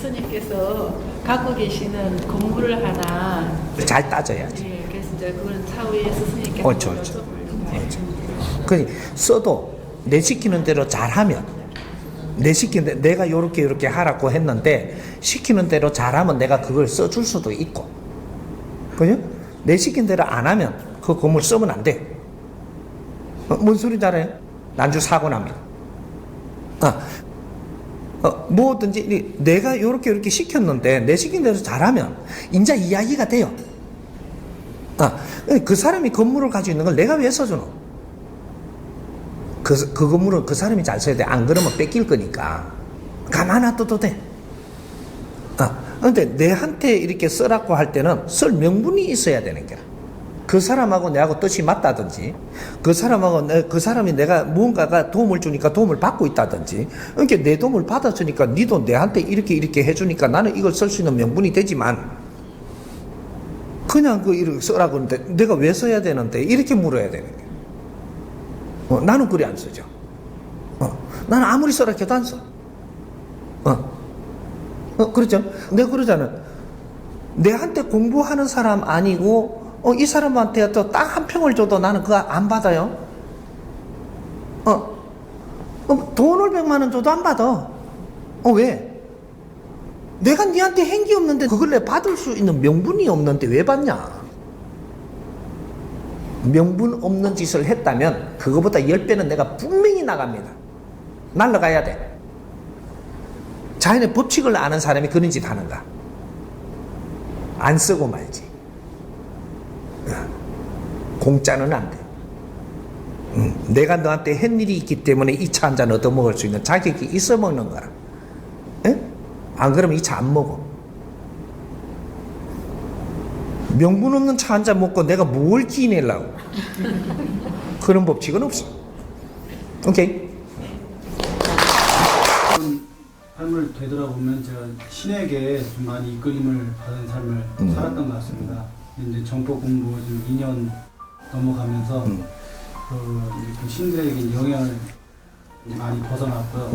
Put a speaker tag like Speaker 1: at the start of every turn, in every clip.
Speaker 1: 스님께서 갖고 계시는 건물을 하나
Speaker 2: 잘 따져야지.
Speaker 1: 예, 그래서 이제 그걸 차후에 스님께서
Speaker 2: 그렇죠, 그렇죠. 그니 써도 내 시키는 대로 잘하면 내 시키는 대로 내가 요렇게 하라고 했는데 시키는 대로 잘하면 내가 그걸 써줄 수도 있고, 그죠? 내 시킨 대로 안 하면 그 건물 쓰면 안 돼. 뭔 소리인지 알아요? 난주 사고 납니다. 뭐든지 내가 요렇게 시켰는데 내 시킨 대로 잘하면 인자 이야기가 돼요. 그 사람이 건물을 가지고 있는 걸 내가 왜 써주노? 그 건물은 그 사람이 잘 써야 돼. 안 그러면 뺏길 거니까. 가만 놔둬도 돼. 근데 내한테 이렇게 쓰라고 할 때는 쓸 명분이 있어야 되는 거야. 그 사람하고 내하고 뜻이 맞다든지, 그 사람이 내가 무언가가 도움을 주니까 도움을 받고 있다든지, 그러니까 내 도움을 받았으니까 니도 내한테 이렇게 해주니까 나는 이걸 쓸 수 있는 명분이 되지만, 그냥 이렇게 쓰라고 하는데 내가 왜 써야 되는데 이렇게 물어야 되는 거야. 나는 그래 안 쓰죠. 나는 아무리 써라 해도 안 써. 그렇죠? 내가 그러잖아. 내한테 공부하는 사람 아니고 이 사람한테 또 딱 한 평을 줘도 나는 그거 안 받아요. 돈을 100만 원 줘도 안 받아. 왜? 내가 니한테 행기 없는데 그걸 내 받을 수 있는 명분이 없는데 왜 받냐? 명분 없는 짓을 했다면 그거보다 10배는 내가 분명히 나갑니다. 날라가야 돼. 자연의 법칙을 아는 사람이 그런 짓 하는가? 안 쓰고 말지. 공짜는 안 돼. 내가 너한테 한 일이 있기 때문에 이 차 한 잔 얻어먹을 수 있는 자격이 있어 먹는 거라. 안 그러면 이 차 안 먹어. 명분 없는 차 한 잔 먹고 내가 뭘 기내려고. 그런 법칙은 없어. 오케이?
Speaker 3: 삶을 되돌아보면 제가 신에게 좀 많이 이끌림을 받은 삶을 살았던 것 같습니다. 이제 정법 공부 지금 2년 넘어가면서 그 신들에게 영향을 많이 벗어났고요.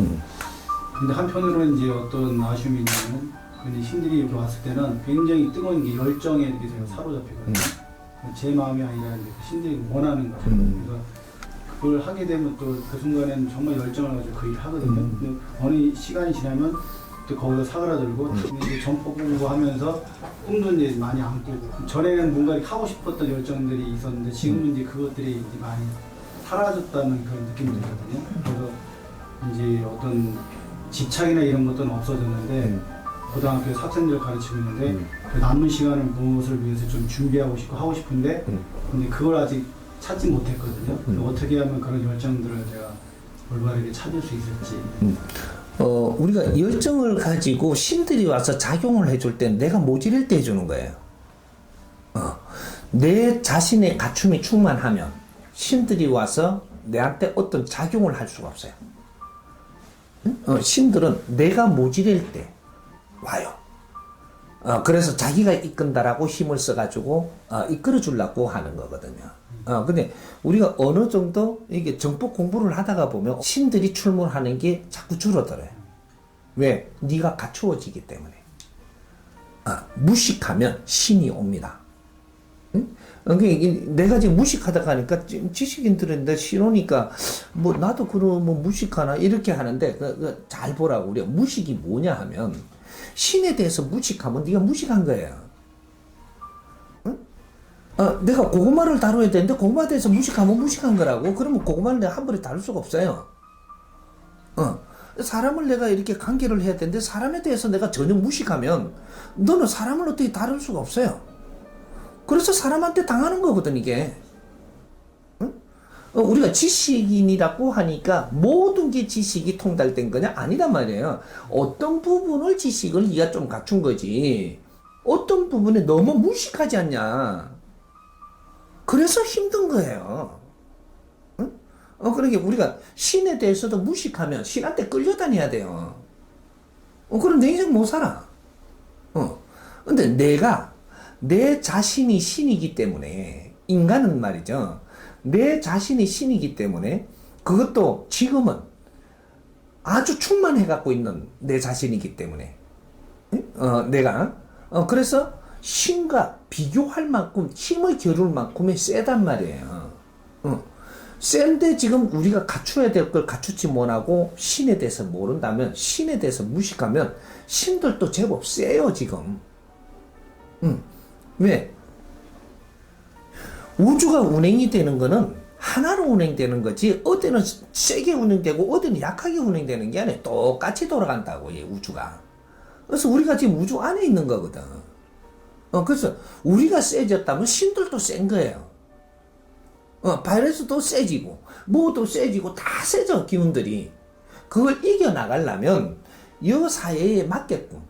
Speaker 3: 근데 한편으로는 이제 어떤 아쉬움이 있냐면 신들이 이렇게 왔을 때는 굉장히 뜨거운 게 열정에 이렇게 제가 사로잡히거든요. 제 마음이 아니라 이제 신들이 원하는 거예요. 그래서 그걸 하게 되면 또 그 순간에는 정말 열정을 가지고 그 일을 하거든요. 근데 어느 시간이 지나면 또 거기서 사그라들고 이제 정법 공부하면서 꿈도 이제 많이 안 꾸고, 전에는 뭔가 하고 싶었던 열정들이 있었는데 지금은 이제 그것들이 이제 많이 사라졌다는 그런 느낌이 들거든요. 그래서 이제 어떤 집착이나 이런 것들은 없어졌는데 고등학교에서 학생들 가르치고 있는데 그 남은 시간을 무엇을 위해서 좀 준비하고 싶고 하고 싶은데 근데 그걸 아직 찾지 못했거든요. 어떻게 하면 그런 열정들을 제가 올바르게 찾을 수 있을지.
Speaker 2: 우리가 열정을 가지고 신들이 와서 작용을 해줄 때 내가 모질릴 때 해주는 거예요. 내 자신의 갖춤이 충만하면 신들이 와서 내한테 어떤 작용을 할 수가 없어요. 신들은 내가 모질릴 때 와요. 그래서 자기가 이끈다라고 힘을 써가지고 이끌어 주려고 하는 거거든요. 근데 우리가 어느 정도 이게 정법 공부를 하다가 보면 신들이 출몰하는 게 자꾸 줄어들어요. 왜? 네가 갖추어지기 때문에. 무식하면 신이 옵니다. 응? 내가 지금 무식하다가 하니까 지식인들은 내 신오니까 뭐 나도 그러면 무식하나 이렇게 하는데 잘 보라고. 우리가 무식이 뭐냐 하면 신에 대해서 무식하면 네가 무식한 거예요. 응? 내가 고구마를 다뤄야 되는데 고구마에 대해서 무식하면 무식한 거라고. 그러면 고구마를 내가 한 번에 다룰 수가 없어요. 사람을 내가 이렇게 관계를 해야 되는데 사람에 대해서 내가 전혀 무식하면 너는 사람을 어떻게 다룰 수가 없어요. 그래서 사람한테 당하는 거거든 이게. 응? 우리가 지식인이라고 하니까 모든 게 지식이 통달된 거냐? 아니란 말이에요. 어떤 부분을 지식을 네가 좀 갖춘 거지. 어떤 부분에 너무 무식하지 않냐. 그래서 힘든 거예요. 응? 그러니까 우리가 신에 대해서도 무식하면 신한테 끌려다녀야 돼요. 그럼 내 인생 못 살아. 근데 내 자신이 신이기 때문에, 인간은 말이죠. 내 자신이 신이기 때문에, 그것도 지금은 아주 충만해 갖고 있는 내 자신이기 때문에, 내가. 그래서 신과 비교할 만큼, 힘을 겨룰 만큼의 세단 말이에요. 센데 지금 우리가 갖춰야 될 걸 갖추지 못하고 신에 대해서 모른다면, 신에 대해서 무식하면 신들도 제법 세요 지금. 왜? 우주가 운행이 되는 거는 하나로 운행되는 거지, 어디는 세게 운행되고 어디는 약하게 운행되는 게 아니에요. 똑같이 돌아간다고, 이 우주가. 그래서 우리가 지금 우주 안에 있는 거거든. 그래서 우리가 세졌다면 신들도 센 거예요. 바이러스도 세지고 뭐도 세지고 다 세져, 기운들이. 그걸 이겨나가려면 이 사회에 맞게끔,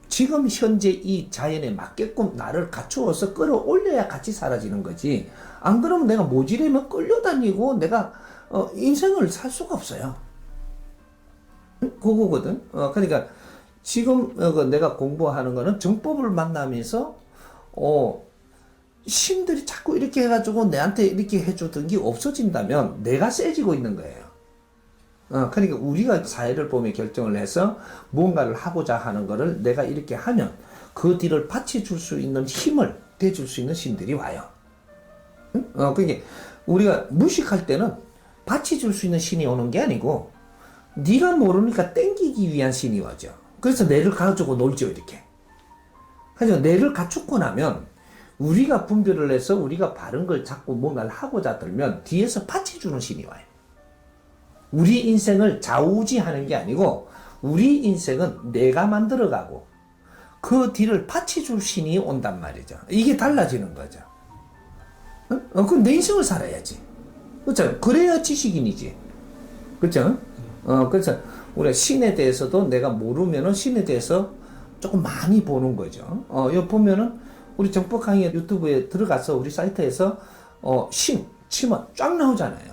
Speaker 2: 지금 현재 이 자연에 맞게끔 나를 갖추어서 끌어올려야 같이 사라지는 거지. 안 그러면 내가 모지려면 끌려다니고 내가 인생을 살 수가 없어요. 그거거든. 그러니까 지금 내가 공부하는 거는 정법을 만나면서 신들이 자꾸 이렇게 해가지고 내한테 이렇게 해주던 게 없어진다면 내가 세지고 있는 거예요. 그러니까 우리가 사회를 보며 결정을 해서 뭔가를 하고자 하는 거를 내가 이렇게 하면 그 뒤를 받쳐줄 수 있는 힘을 대줄 수 있는 신들이 와요. 그게 우리가 무식할 때는 받쳐줄 수 있는 신이 오는 게 아니고 네가 모르니까 땡기기 위한 신이 와죠. 그래서 뇌를 가지고 놀죠, 이렇게. 그래서 뇌를 갖추고 나면 우리가 분별을 해서 우리가 바른 걸 자꾸 뭔가를 하고자 들면 뒤에서 받쳐주는 신이 와요. 우리 인생을 좌우지하는 게 아니고 우리 인생은 내가 만들어가고 그 뒤를 받쳐줄 신이 온단 말이죠. 이게 달라지는 거죠. 그럼 내 인생을 살아야지. 그렇죠? 그래야 지식인이지. 그렇죠? 그래서 우리가 신에 대해서도 내가 모르면은 신에 대해서 조금 많이 보는 거죠. 여기 보면은 우리 정법 강의 유튜브에 들어가서 우리 사이트에서 신, 치마 쫙 나오잖아요.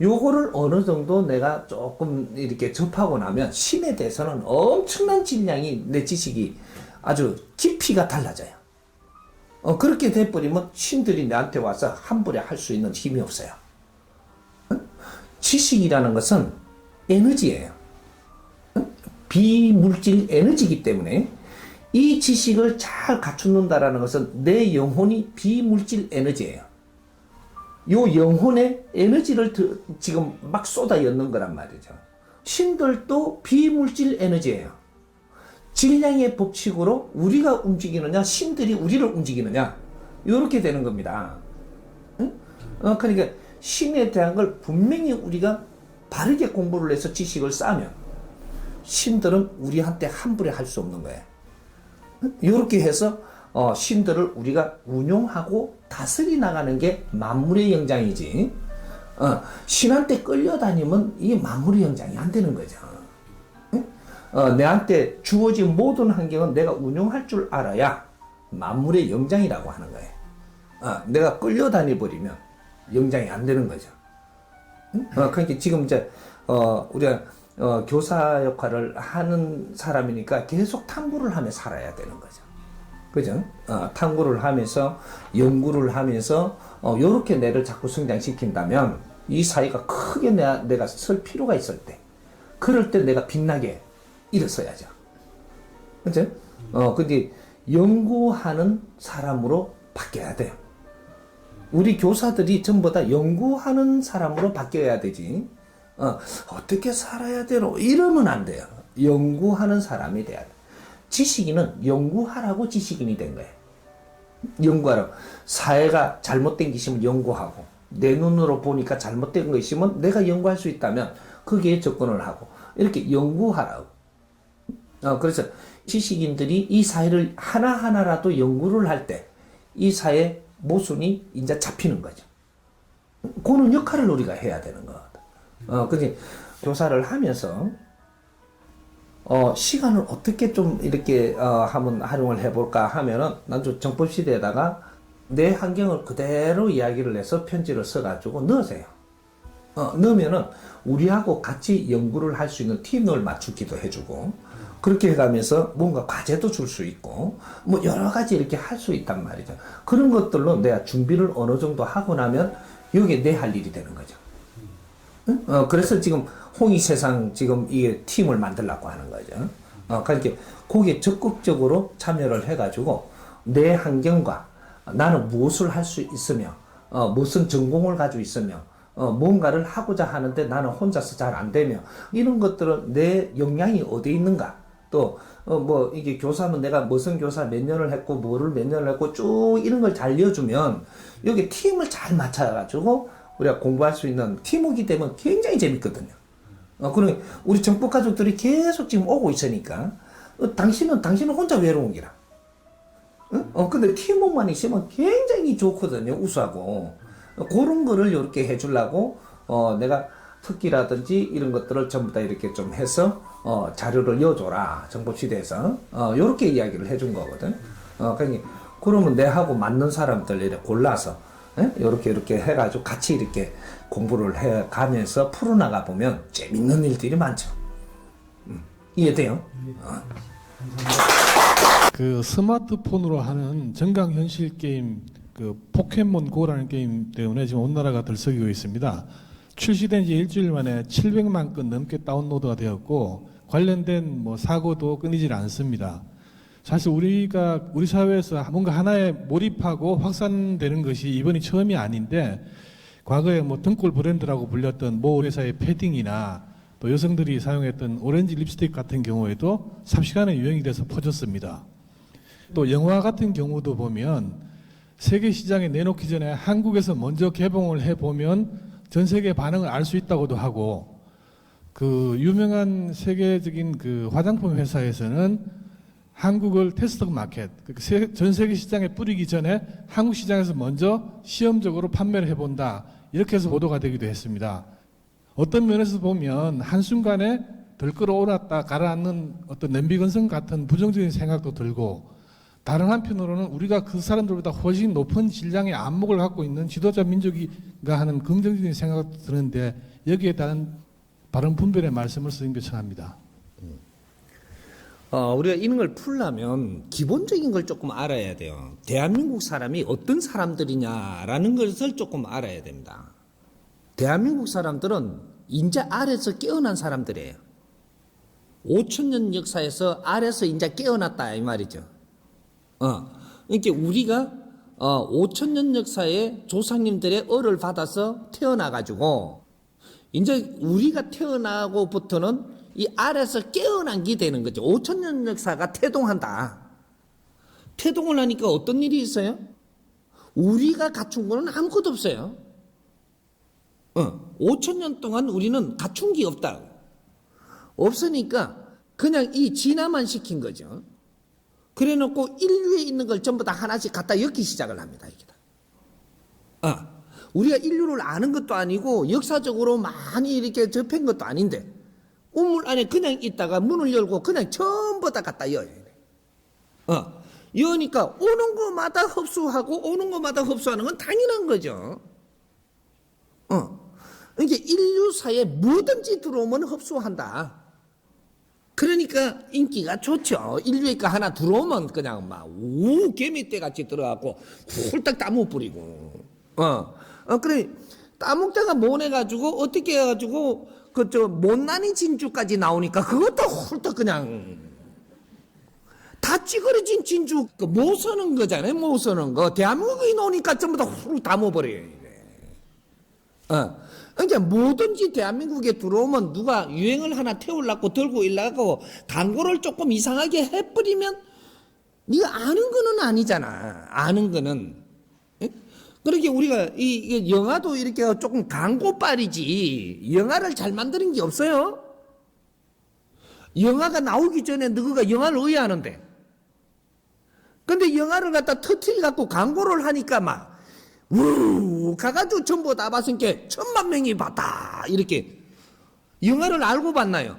Speaker 2: 요거를 어느 정도 내가 조금 이렇게 접하고 나면 신에 대해서는 엄청난 질량이, 내 지식이 아주 깊이가 달라져요. 그렇게 돼버리면 신들이 나한테 와서 함부로 할 수 있는 힘이 없어요. 지식이라는 것은 에너지예요. 비물질 에너지이기 때문에 이 지식을 잘 갖춘다라는 것은 내 영혼이 비물질 에너지예요. 요 영혼의 에너지를 지금 막 쏟아 였는 거란 말이죠. 신들도 비물질 에너지예요. 질량의 법칙으로 우리가 움직이느냐, 신들이 우리를 움직이느냐, 이렇게 되는 겁니다. 그러니까 신에 대한 걸 분명히 우리가 바르게 공부를 해서 지식을 쌓으면 신들은 우리한테 함부로 할 수 없는 거예요. 이렇게 해서 신들을 우리가 운용하고 다스리 나가는 게 만물의 영장이지. 신한테 끌려다니면 이게 만물의 영장이 안 되는 거죠. 내한테 주어진 모든 환경은 내가 운용할 줄 알아야 만물의 영장이라고 하는 거예요. 내가 끌려다니 버리면 영장이 안 되는 거죠. 그러니까 지금 이제 우리가 교사 역할을 하는 사람이니까 계속 탐구를 하며 살아야 되는 거죠. 그죠? 탐구를 하면서 연구를 하면서 요렇게 뇌를 자꾸 성장시킨다면 이 사회가 크게 내가 설 필요가 있을 때, 그럴 때 내가 빛나게 일어서야죠. 그죠? 근데 연구하는 사람으로 바뀌어야 돼요. 우리 교사들이 전부 다 연구하는 사람으로 바뀌어야 되지. 어떻게 살아야 되노? 이러면 안 돼요. 연구하는 사람이 돼야 돼. 지식인은 연구하라고 지식인이 된 거예요. 연구하라고. 사회가 잘못된 게 있으면 연구하고, 내 눈으로 보니까 잘못된 거 있으면 내가 연구할 수 있다면 거기에 접근을 하고, 이렇게 연구하라고. 그래서 지식인들이 이 사회를 하나하나라도 연구를 할 때 이 사회 모순이 이제 잡히는 거죠. 그런 역할을 우리가 해야 되는 거거든. 근데 교사를 하면서 시간을 어떻게 좀 이렇게 한번 활용을 해볼까 하면은 난 좀 정법 시대에다가 내 환경을 그대로 이야기를 해서 편지를 써가지고 넣으세요. 넣으면은 우리하고 같이 연구를 할 수 있는 팀을 맞추기도 해주고, 그렇게 해가면서 뭔가 과제도 줄 수 있고, 뭐 여러 가지 이렇게 할 수 있단 말이죠. 그런 것들로 내가 준비를 어느 정도 하고 나면 이게 내 할 일이 되는 거죠. 그래서 지금 홍익세상 지금 이게 팀을 만들려고 하는 거죠. 그러니까 거기에 적극적으로 참여를 해가지고 내 환경과 나는 무엇을 할 수 있으며 무슨 전공을 가지고 있으며 뭔가를 하고자 하는데 나는 혼자서 잘 안 되며 이런 것들은 내 역량이 어디에 있는가 또 뭐 이게 교사면 내가 무슨 교사 몇 년을 했고 뭐를 몇 년을 했고 쭉 이런 걸 잘 이어주면 여기 팀을 잘 맞춰가지고 우리가 공부할 수 있는 팀워크이 되면 굉장히 재밌거든요. 그러니 우리 정법 가족들이 계속 지금 오고 있으니까 당신은 혼자 외로운 기라. 근데 팀워크만 있으면 굉장히 좋거든요. 우수하고 그런 거를 이렇게 해주려고 내가 특기라든지 이런 것들을 전부 다 이렇게 좀 해서 자료를 이어줘라 정법시대에서 이렇게 이야기를 해준 거거든. 그러니까 그러면 내하고 맞는 사람들 이렇게 골라서 이렇게 해가지고 같이 이렇게 공부를 해가면서 풀어나가 보면 재밌는 일들이 많죠. 이해돼요?
Speaker 4: 그 스마트폰으로 하는 정강현실 게임 그 포켓몬고라는 게임 때문에 지금 온 나라가 들썩이고 있습니다. 출시된 지 일주일 만에 700만 건 넘게 다운로드가 되었고 관련된 뭐 사고도 끊이질 않습니다. 사실 우리 사회에서 뭔가 하나에 몰입하고 확산되는 것이 이번이 처음이 아닌데 과거에 뭐 등골 브랜드라고 불렸던 모 회사의 패딩이나 또 여성들이 사용했던 오렌지 립스틱 같은 경우에도 삽시간에 유행이 돼서 퍼졌습니다. 또 영화 같은 경우도 보면 세계 시장에 내놓기 전에 한국에서 먼저 개봉을 해보면 전 세계 반응을 알 수 있다고도 하고 그 유명한 세계적인 그 화장품 회사에서는 한국을 테스트 마켓, 전 세계 시장에 뿌리기 전에 한국 시장에서 먼저 시험적으로 판매를 해본다. 이렇게 해서 보도가 되기도 했습니다. 어떤 면에서 보면 한순간에 덜 끌어올랐다 가라앉는 어떤 냄비건성 같은 부정적인 생각도 들고 다른 한편으로는 우리가 그 사람들보다 훨씬 높은 질량의 안목을 갖고 있는 지도자 민족이가 하는 긍정적인 생각도 드는데 여기에 따른 바른 분별의 말씀을 스님께 청합니다.
Speaker 2: 우리가 이런 걸 풀려면 기본적인 걸 조금 알아야 돼요. 대한민국 사람이 어떤 사람들이냐라는 것을 조금 알아야 됩니다. 대한민국 사람들은 인자 아래서 깨어난 사람들이에요. 5천년 역사에서 아래서 인자 깨어났다 이 말이죠. 그러니까 우리가 5천년 역사에 조상님들의 얼을 받아서 태어나가지고 이제 우리가 태어나고부터는 이 아래서 깨어난 게 되는 거죠. 5천년 역사가 태동한다. 태동을 하니까 어떤 일이 있어요? 우리가 갖춘 거는 아무것도 없어요. 5천년 동안 우리는 갖춘 게 없다. 없으니까 그냥 이 진화만 시킨 거죠. 그래 놓고 인류에 있는 걸 전부 다 하나씩 갖다 엮기 시작을 합니다. 이게 다. 우리가 인류를 아는 것도 아니고 역사적으로 많이 이렇게 접한 것도 아닌데 우물 안에 그냥 있다가 문을 열고 그냥 전부 다 갖다 여요. 여니까 오는 것마다 흡수하고 오는 것마다 흡수하는 건 당연한 거죠. 그러니까 인류사에 뭐든지 들어오면 흡수한다. 그러니까 인기가 좋죠. 인류가 하나 들어오면 그냥 막 개미떼 같이 들어가고 훌떡 따먹 뿌리고. 그래 따먹다가 못해가지고 어떻게 해가지고 못난이 진주까지 나오니까 그것도 훌떡 그냥 다 찌그러진 진주 못 서는 거잖아요. 못 서는 거 대한민국이 나오니까 전부 다 훌 담아버려요. 그러니까 뭐든지 대한민국에 들어오면 누가 유행을 하나 태우려고 들고 일라고 광고를 조금 이상하게 해버리면 네가 아는 거는 아니잖아. 아는 거는. 그러게 우리가 이 영화도 이렇게 조금 광고빨이지 영화를 잘 만드는 게 없어요. 영화가 나오기 전에 너가 영화를 의아하는데 근데 영화를 갖다 터트려갖고 광고를 하니까 막 가가지고 전부 다 봤으니까 1000만 명이 봤다 이렇게. 영화를 알고 봤나요?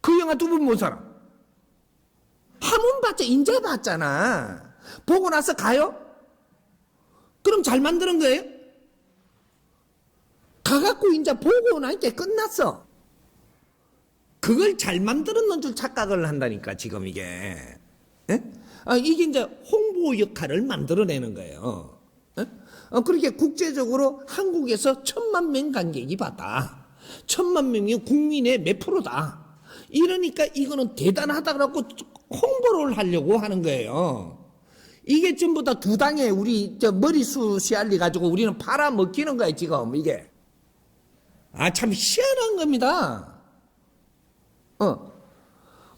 Speaker 2: 그 영화 두 번 못 살아. 한 번 봤자 인제 봤잖아. 보고 나서 가요? 그럼 잘 만드는 거예요? 가갖고 이제 보고 나니까 끝났어. 그걸 잘 만들었는 줄 착각을 한다니까 지금 이게. 이게 이제 홍보 역할을 만들어내는 거예요. 그렇게 국제적으로 한국에서 1000만 명 관객이 봤다. 1000만 명이 국민의 몇 프로다. 이러니까 이거는 대단하다고 홍보를 하려고 하는 거예요. 이게 전부 다 두 당에 우리 머리숱이 알려가지고 우리는 팔아먹히는 거예요, 지금 이게. 참 희한한 겁니다.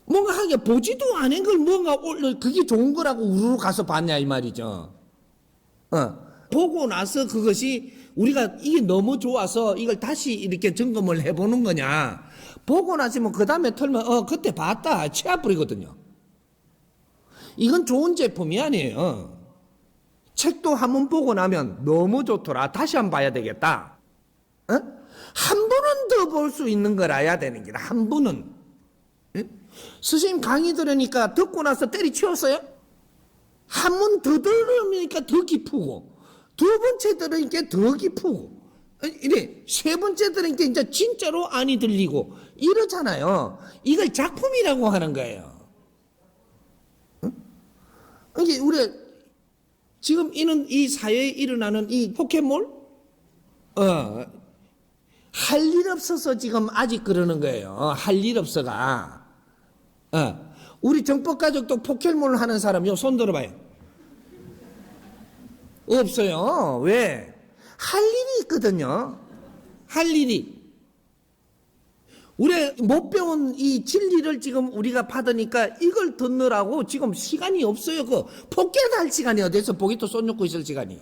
Speaker 2: 뭔가 하게 보지도 않은 걸 뭔가 그게 좋은 거라고 우르르 가서 봤냐 이 말이죠. 보고 나서 그것이 우리가 이게 너무 좋아서 이걸 다시 이렇게 점검을 해보는 거냐. 보고 나서면 그 다음에 털면 그때 봤다 치아뿌리거든요. 이건 좋은 제품이 아니에요. 책도 한번 보고 나면 너무 좋더라. 다시 한번 봐야 되겠다. 한 번은 더 볼 수 있는 걸 알아야 되는 게다. 한 번은. 스님 강의 들으니까 듣고 나서 때리치웠어요? 한 번 더 들으니까 더 기쁘고, 두 번째 들으니까 더 기쁘고, 이래, 세 번째 들으니까 이제 진짜로 안이 들리고, 이러잖아요. 이걸 작품이라고 하는 거예요. 이게 우리, 지금 이 사회에 일어나는 이 포켓몬? 할 일 없어서 지금 아직 그러는 거예요. 할 일 없어가. 우리 정법가족도 포켓몬을 하는 사람이요. 손 들어봐요. 없어요. 왜? 할 일이 있거든요. 할 일이. 우리 못 배운 이 진리를 지금 우리가 받으니까 이걸 듣느라고 지금 시간이 없어요. 그 포켓 할 시간이 어디서 보기도 손 놓고 있을 시간이.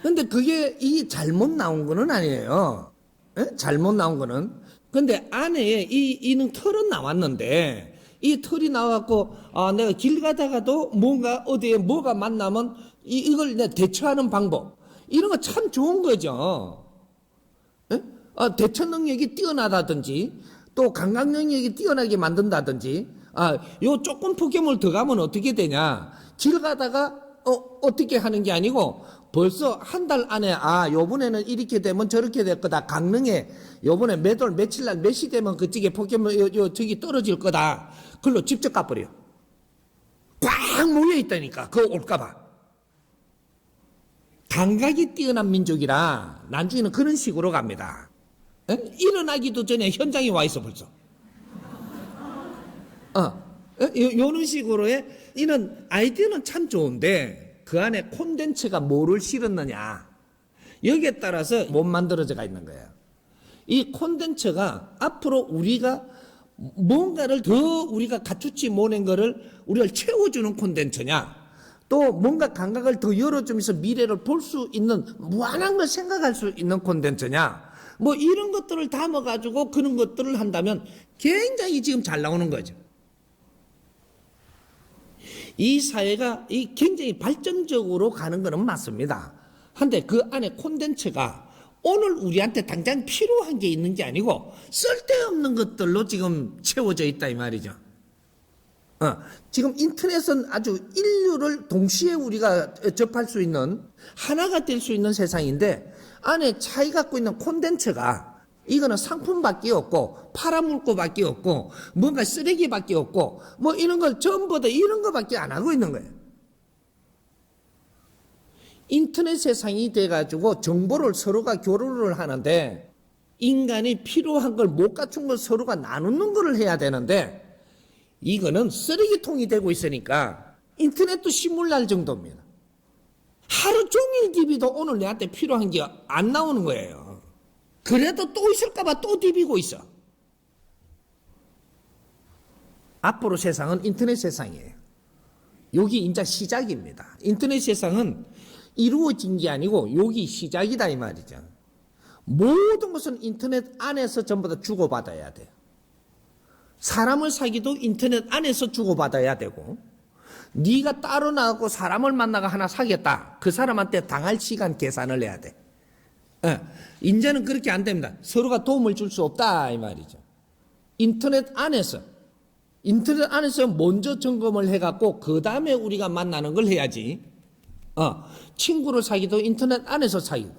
Speaker 2: 근데 그게 이 잘못 나온 거는 아니에요. 잘못 나온 거는. 근데 안에 이는 털은 나왔는데, 이 털이 나와갖고, 내가 길 가다가도 뭔가 어디에 뭐가 만나면 이걸 내가 대처하는 방법. 이런 거 참 좋은 거죠. 대처 능력이 뛰어나다든지, 또 감각 능력이 뛰어나게 만든다든지, 요 조금 포켓몬을 더 가면 어떻게 되냐. 길 가다가, 어떻게 하는 게 아니고, 벌써 한 달 안에, 요번에는 이렇게 되면 저렇게 될 거다. 강릉에, 요번에 몇 월, 며칠 날, 몇 시 되면 그쪽에 포켓몬, 저기 떨어질 거다. 그걸로 직접 가버려. 꽉 모여있다니까. 그거 올까봐. 감각이 뛰어난 민족이라, 나중에는 그런 식으로 갑니다. 일어나기도 전에 현장에 와 있어, 벌써. 요런 식으로 이런 아이디어는 참 좋은데 그 안에 콘텐츠가 뭐를 실었느냐 여기에 따라서 못 만들어져가 있는 거예요. 이 콘텐츠가 앞으로 우리가 뭔가를 더 우리가 갖추지 못한 거를 우리를 채워주는 콘텐츠냐 또 뭔가 감각을 더 열어주면서 미래를 볼 수 있는 무한한 걸 생각할 수 있는 콘텐츠냐 뭐 이런 것들을 담아가지고 그런 것들을 한다면 굉장히 지금 잘 나오는 거죠. 이 사회가 굉장히 발전적으로 가는 것은 맞습니다. 한데 그 안에 콘텐츠가 오늘 우리한테 당장 필요한 게 있는 게 아니고 쓸데없는 것들로 지금 채워져 있다 이 말이죠. 지금 인터넷은 아주 인류를 동시에 우리가 접할 수 있는 하나가 될 수 있는 세상인데 안에 차이 갖고 있는 콘텐츠가 이거는 상품밖에 없고 팔아물고밖에 없고 뭔가 쓰레기밖에 없고 뭐 이런 걸 전부 다 이런 거밖에 안 하고 있는 거예요. 인터넷 세상이 돼가지고 정보를 서로가 교류를 하는데 인간이 필요한 걸 못 갖춘 걸 서로가 나누는 걸 해야 되는데 이거는 쓰레기통이 되고 있으니까 인터넷도 신물날 정도입니다. 하루 종일 DB도 오늘 내한테 필요한 게 안 나오는 거예요. 그래도 또 있을까봐 또 디비고 있어. 앞으로 세상은 인터넷 세상이에요. 여기 이제 시작입니다. 인터넷 세상은 이루어진 게 아니고 여기 시작이다 이 말이죠. 모든 것은 인터넷 안에서 전부 다 주고받아야 돼요. 사람을 사기도 인터넷 안에서 주고받아야 되고 네가 따로 나가고 사람을 만나가 하나 사겠다. 그 사람한테 당할 시간 계산을 해야 돼. 이제는 그렇게 안 됩니다. 서로가 도움을 줄 수 없다 이 말이죠. 인터넷 안에서 먼저 점검을 해갖고 그 다음에 우리가 만나는 걸 해야지. 친구를 사기도 인터넷 안에서 사귀고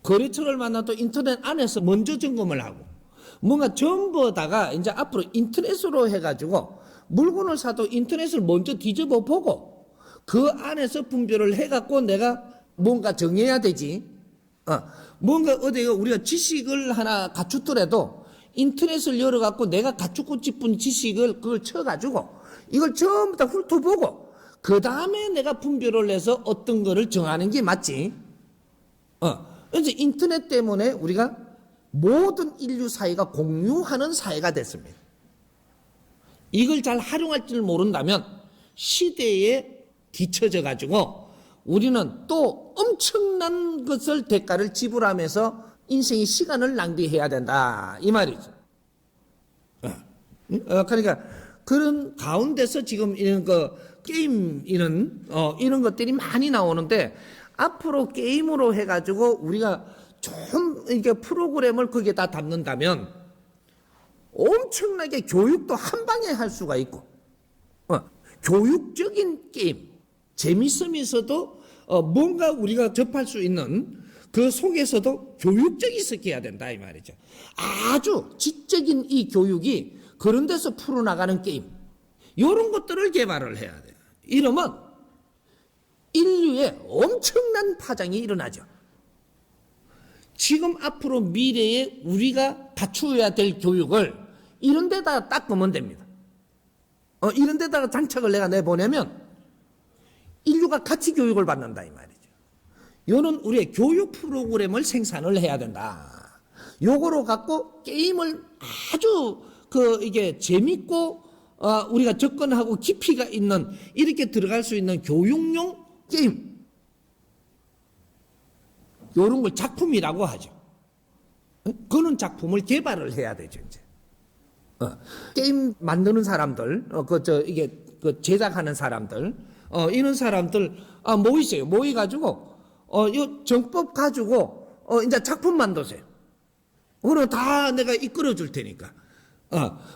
Speaker 2: 거래처를 만나도 인터넷 안에서 먼저 점검을 하고 뭔가 전부 다가 이제 앞으로 인터넷으로 해가지고 물건을 사도 인터넷을 먼저 뒤집어 보고 그 안에서 분별을 해갖고 내가 뭔가 정해야 되지. 뭔가 어디가 우리가 지식을 하나 갖추더라도 인터넷을 열어갖고 내가 갖추고 싶은 지식을 그걸 쳐가지고 이걸 전부 다 훑어보고 그 다음에 내가 분별을 해서 어떤 거를 정하는 게 맞지. 그래서 인터넷 때문에 우리가 모든 인류 사회가 공유하는 사회가 됐습니다. 이걸 잘 활용할 줄 모른다면 시대에 뒤처져 가지고 우리는 또 엄청난 것을 대가를 지불하면서 인생의 시간을 낭비해야 된다 이 말이죠. 그러니까 그런 가운데서 지금 이런 게임 이런 것들이 많이 나오는데 앞으로 게임으로 해가지고 우리가 좀 이렇게 프로그램을 거기에다 담는다면 엄청나게 교육도 한 방에 할 수가 있고, 교육적인 게임, 재밌으면서도 뭔가 우리가 접할 수 있는 그 속에서도 교육적이 있어야 된다 이 말이죠. 아주 지적인 이 교육이 그런 데서 풀어나가는 게임, 이런 것들을 개발을 해야 돼요. 이러면 인류에 엄청난 파장이 일어나죠. 지금 앞으로 미래에 우리가 갖추어야 될 교육을 이런 데다가 닦으면 됩니다. 이런 데다가 장착을 내가 내보내면 인류가 같이 교육을 받는다 이 말이죠. 요는 우리의 교육 프로그램을 생산을 해야 된다. 요거로 갖고 게임을 아주 이게 재밌고 우리가 접근하고 깊이가 있는 이렇게 들어갈 수 있는 교육용 게임, 요런 걸 작품이라고 하죠. 그런 작품을 개발을 해야 되죠, 이제. 게임 만드는 사람들, 제작하는 사람들, 이런 사람들, 모이세요. 모여가지고, 요 정법 가지고, 이제 작품 만드세요. 그럼 다 내가 이끌어 줄 테니까.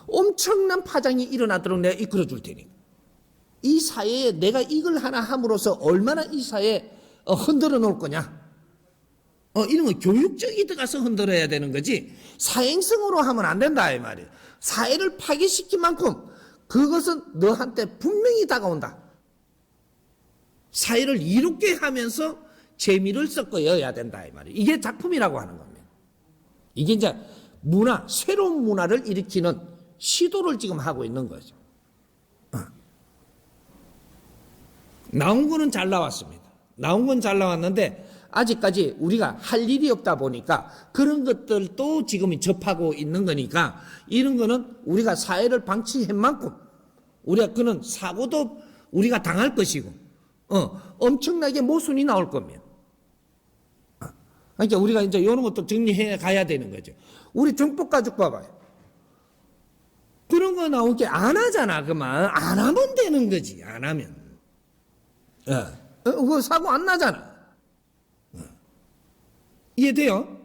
Speaker 2: 엄청난 파장이 일어나도록 내가 이끌어 줄 테니까. 이 사회에 내가 이걸 하나 함으로써 얼마나 이 사회에 흔들어 놓을 거냐. 이런 거 교육적이 들어가서 흔들어야 되는 거지 사행성으로 하면 안 된다 이 말이에요. 사회를 파괴시킨 만큼 그것은 너한테 분명히 다가온다. 사회를 이롭게 하면서 재미를 섞어야 된다 이 말이에요. 이게 작품이라고 하는 겁니다. 이게 이제 새로운 문화를 일으키는 시도를 지금 하고 있는 거죠. 나온 거는 잘 나왔습니다. 나온 건 잘 나왔는데 아직까지 우리가 할 일이 없다 보니까 그런 것들도 지금 접하고 있는 거니까 이런 거는 우리가 사회를 방치한 만큼 우리가 그는 사고도 우리가 당할 것이고 엄청나게 모순이 나올 겁니다. 그러니까 우리가 이제 이런 것도 정리해 가야 되는 거죠. 우리 정법 가지고 봐봐요. 그런 거 나온 게 안 하잖아. 그만 안 하면 되는 거지. 안 하면 그 사고 안 나잖아. 이해돼요?